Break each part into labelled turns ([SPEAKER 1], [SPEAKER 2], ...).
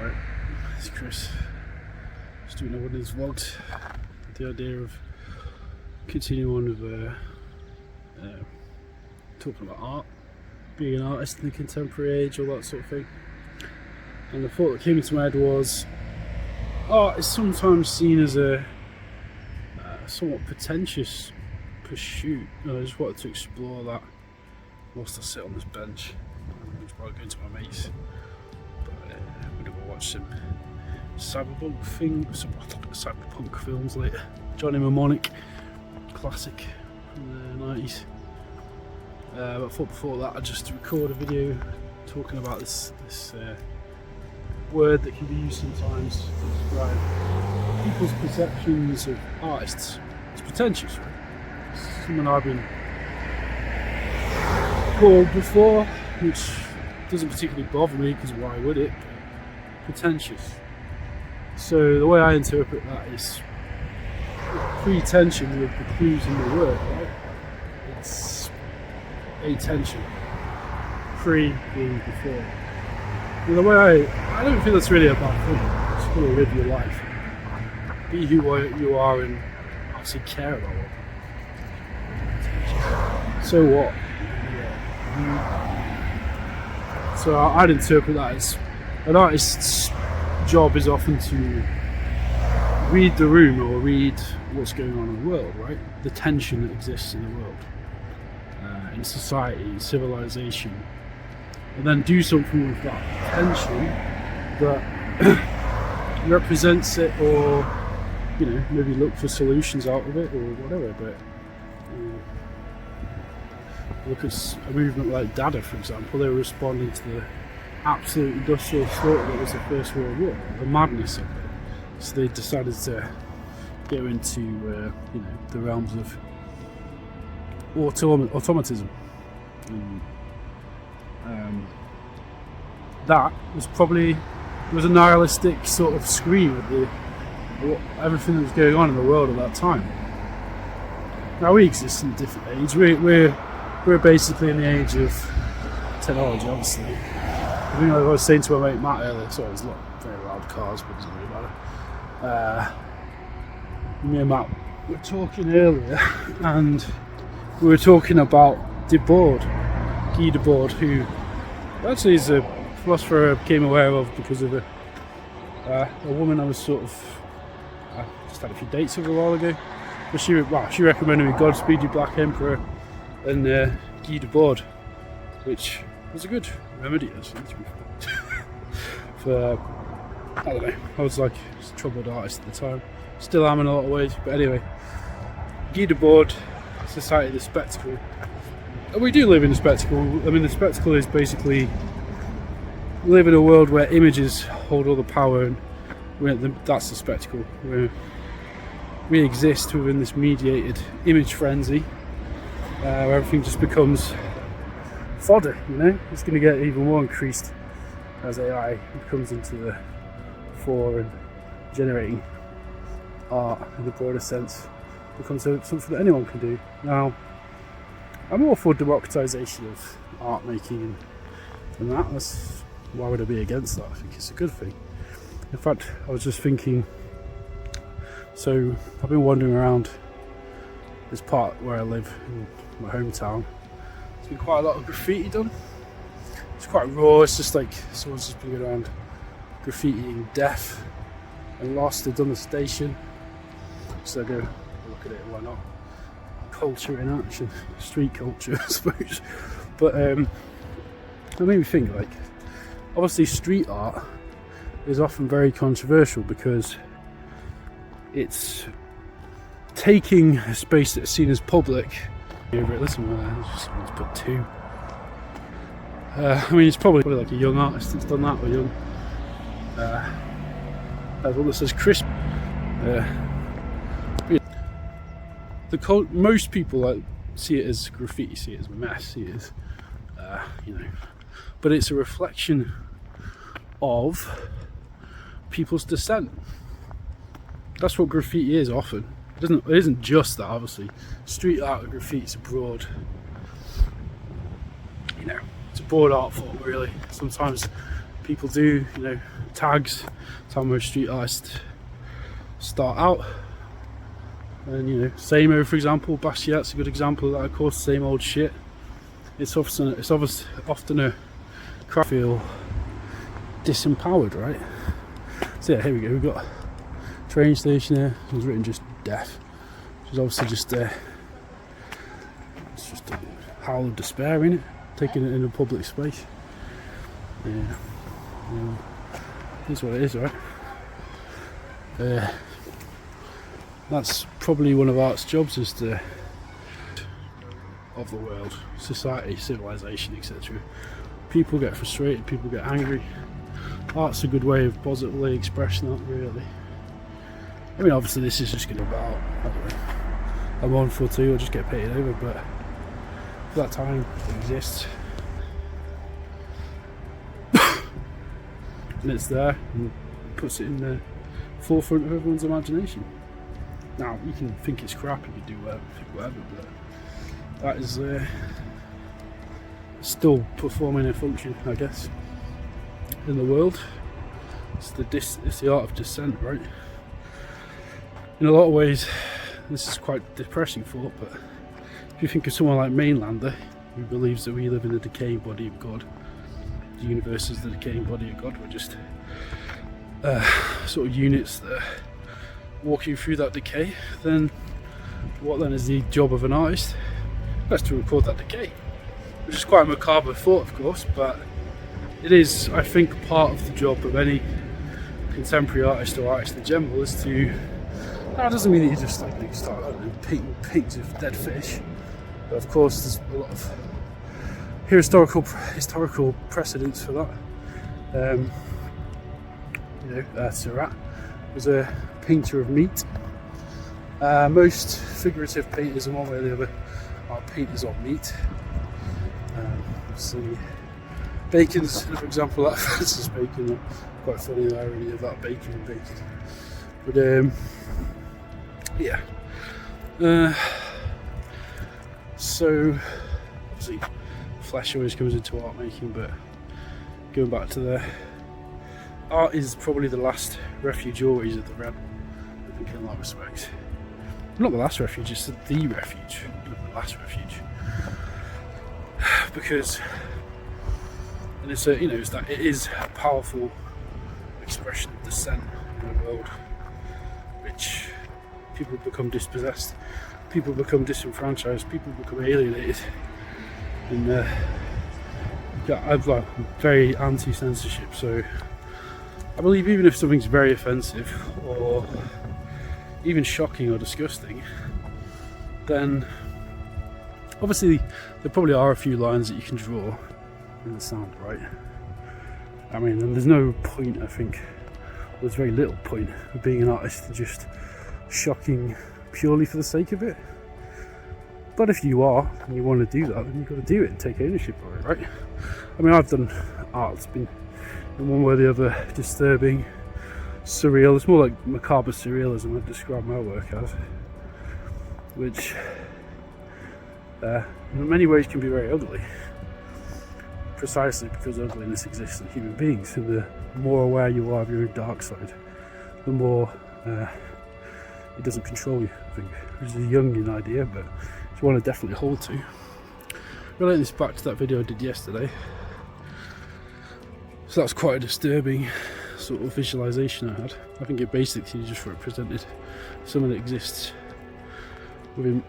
[SPEAKER 1] Right, it's Chris. Just doing one of these vlogs. The idea of continuing on with talking about art, being an artist in the contemporary age, all that sort of thing. And the thought that came into my head was, art is sometimes seen as a somewhat pretentious pursuit, and I just wanted to explore that whilst I sit on this bench. I'm just probably going to my mates, but we're going to watch some cyberpunk films later. Johnny Mnemonic, classic from the 90s. But I thought before that I'd just record a video talking about this word that can be used sometimes to describe people's perceptions of artists. It's pretentious, right? It's something I've been called before, which doesn't particularly bother me because why would it? But pretentious. So the way I interpret that is pretension with the clues in the word, right? It's attention. Pre being before. And the way I don't think that's really a bad thing. It's got to live your life. Be who you are and obviously care about it. So what? Yeah. So I'd interpret that as an artist's job is often to read the room or read what's going on in the world, right? The tension that exists in the world, in society, civilization, and then do something with that tension that represents it, or maybe look for solutions out of it or whatever. But look at a movement like Dada, for example. They were responding to the absolute industrial slaughter that was the First World War, the madness of it. So they decided to go into the realms of automatism. And, that was probably a nihilistic sort of scream at everything that was going on in the world at that time. Now we exist in a different age. We're basically in the age of technology, obviously. I think I was saying to my mate Matt earlier, sorry, there's a lot of very loud cars, but it doesn't really matter. Me and Matt were talking earlier, and we were talking about Guy Debord, who actually is a philosopher I became aware of because of a woman I was I just had a few dates with a while ago. But she recommended me Godspeed You Black Emperor and Guy Debord, which was a good remedy actually, to be fair. For I don't know, I was like a troubled artist at the time. Still am in a lot of ways, but anyway. Guy Debord, Society of the Spectacle. And we do live in a spectacle. I mean, the spectacle is basically we live in a world where images hold all the power, and that's the spectacle. We exist within this mediated image frenzy, where everything just becomes fodder. It's going to get even more increased as AI comes into the fore, and generating art in the broader sense becomes something that anyone can do. Now, I'm all for democratization of art making and that. Why would I be against that? I think it's a good thing. In fact, I was just thinking, so I've been wandering around this part where I live in my hometown. There's been quite a lot of graffiti done. It's quite raw. It's just like someone's just been around graffitiing death and lost. They've done the station, so I go look at it. Why not? Culture in action, street culture, I suppose. But it made me think, like, obviously street art is often very controversial because it's taking a space that's seen as public. Listen, someone's put two. I mean, it's probably like a young artist that's done that, or young. That's one that says crisp. Most people see it as graffiti, see it as a mess, see it as but it's a reflection of people's dissent. That's what graffiti is often. It isn't just that, obviously. Street art and graffiti is a broad, it's a broad art form, really. Sometimes people do, you know, tags, tell most street artists start out. And you know, Samo for example, Basquiat's a good example of that, of course, same old shit. It's often a craft feel disempowered, right? So yeah, here we go, we've got a train station here, it was written just death, which is obviously just it's just a howl of despair in it, taking it in a public space. Yeah, here's what it is, right? That's probably one of art's jobs, is to of the world, society, civilization, etc. People get frustrated, people get angry. Art's a good way of positively expressing that, really. I mean, obviously this is just going to be about, I don't know, a month or two, or just get painted over, but for that time it exists. And it's there, and puts it in the forefront of everyone's imagination. Now, you can think it's crap, you can do whatever, but that is still performing a function, I guess, in the world. It's the art of dissent, right? In a lot of ways, this is quite depressing thought, but if you think of someone like Mainlander, who believes that we live in the decaying body of God, the universe is the decaying body of God, we're just sort of units that are walking through that decay, then what then is the job of an artist? That's to record that decay, which is quite a macabre thought, of course, but it is, I think, part of the job of any contemporary artist or artist in general, is to, that doesn't mean that you just like start, I don't know, painting pigs of dead fish, but of course there's a lot of historical precedents for that. You know, Seurat was a painter of meat. Most figurative painters, in one way or the other, are painters of meat. So Bacon's, for example, that Francis Bacon, quite funny, the irony of that, bacon and bacon. But yeah. So obviously flesh always comes into art making, but going back to the art is probably the last refuge always of the rebel, I think, in a lot of respects. Not the last refuge, it's the refuge, not the last refuge. Because, and it's a, you know, it's that it is a powerful expression of dissent in a world which people become dispossessed, people become disenfranchised, people become alienated. And I'm like very anti-censorship, so I believe even if something's very offensive or even shocking or disgusting, then obviously there probably are a few lines that you can draw in the sand, right? I mean, and there's no point, I think, there's very little point of being an artist and just shocking purely for the sake of it. But if you are, and you want to do that, then you've got to do it and take ownership of it, right? I mean, I've done art that's been, in one way or the other, disturbing, surreal. It's more like macabre surrealism I'd describe my work as, which in many ways can be very ugly, precisely because ugliness exists in human beings, and the more aware you are of your own dark side, the more it doesn't control you, I think, which is a Jungian idea, but it's one I definitely hold to. Relating this back to that video I did yesterday, so that's quite a disturbing sort of visualization I had. I think it basically just represented something that exists within,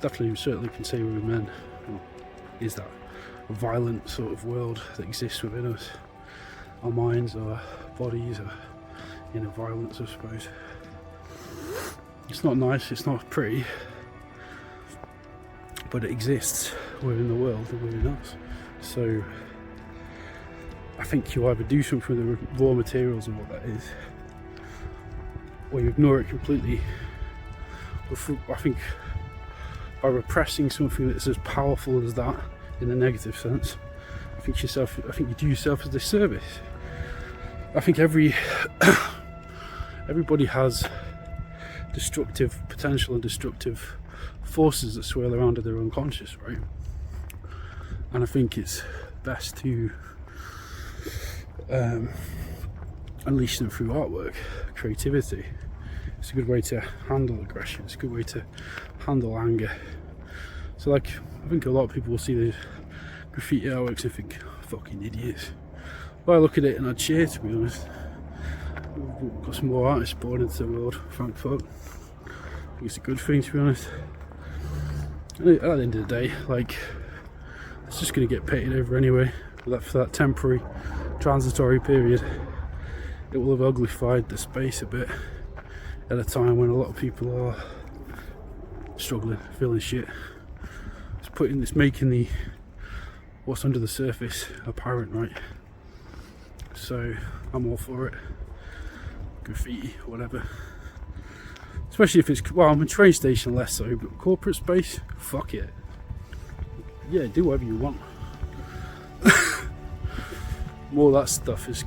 [SPEAKER 1] definitely, certainly can say within men, is that a violent sort of world that exists within us, our minds, our bodies, our inner violence, I suppose. It's not nice, it's not pretty, but it exists within the world and within us. So I think you either do something with the raw materials of what that is, or you ignore it completely. I think by repressing something that's as powerful as that, in the negative sense, I think you do yourself a disservice. I think everybody has destructive potential and destructive forces that swirl around in their unconscious, right? And I think it's best to unleashing them through artwork, creativity. It's a good way to handle aggression. It's a good way to handle anger. So like, I think a lot of people will see the graffiti artworks and think, fucking idiots. But I look at it and I cheer, to be honest. We've got some more artists born into the world, thank fuck. I think it's a good thing, to be honest. And at the end of the day, like, it's just going to get painted over anyway. For that temporary, transitory period, it will have uglified the space a bit at a time when a lot of people are struggling, feeling shit. It's making the what's under the surface apparent, right? So I'm all for it. Graffiti, whatever. Especially if it's, well, I'm a train station less so, but corporate space, fuck it. Yeah, do whatever you want. More of that stuff is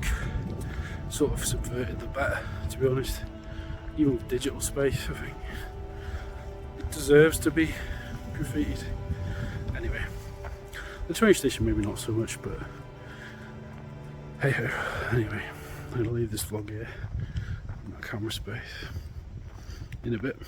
[SPEAKER 1] sort of subverted, the better, to be honest. Even with digital space, I think it deserves to be graffitied. Anyway, the train station maybe not so much, but hey ho. Anyway, I'm gonna leave this vlog here in my camera space in a bit.